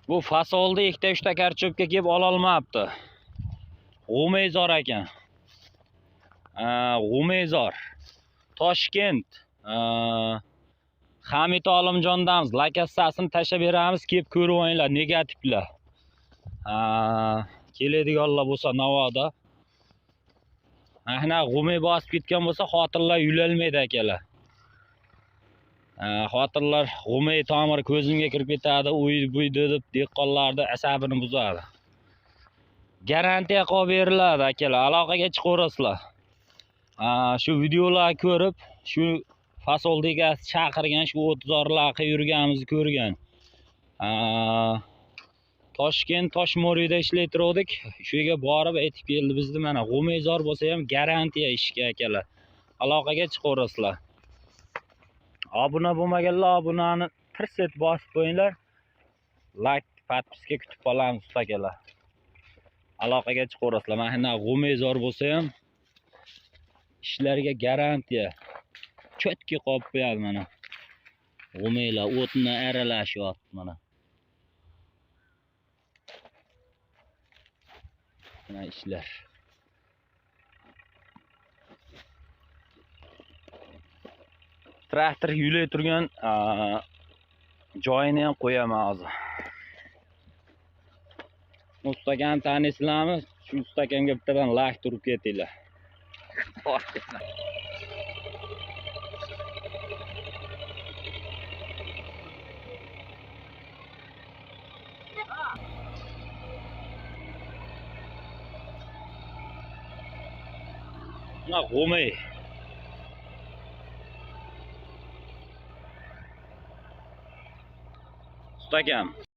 Bu fasolda ikkita 3ta karchopka kelib ololmabdi. G'umezor ekan. G'umezor. Toshkent. Hamid Olimjondamiz. Lokatsiyasini tashlab beramiz, kelib ko'rib olinglar, negativlar. Keladiganlar bo'lsa Navoda. Ana g'ume bosib ketgan bo'lsa, xotinlar yulolmaydi akalar. Xotinlar g'ume tomiri ko'zimga kirib ketadi, uy-buydi deb dehqonlarni asabini buzadi. Garantiya qilib beriladi akalar, aloqaga chiqaverasizlar. Shu videolarni ko'rib, shu fasoldagi chaqirgan, shu 30 laqqa yurganimizni ko'rgan. Toshkent Toshmo'rida ishlaytirdik. Shu yerga borib aytib keldi bizni, mana g'umezor bo'lsa ham garantiya ishga akalar. Aloqaga chiqaverasizlar. Obuna bo'lmaganlar obunani tirset bosib qo'yinglar. Like, podpiska kutib qolamiz akalar. Aloqaga chiqaverasizlar. Mana g'umezor bo'lsa ham ishlarga garantiya. Chotki qolib qo'yadi mana. G'umeylar o'tni aralashyapti mana. Mana ishlar. Traktor yulay turgan joyini ham qo'yaman hozir. Ustakan tanisizlarmi? Shu ustakamga bittadan lak turib ketinglar. Mana g'umey. Ustakam.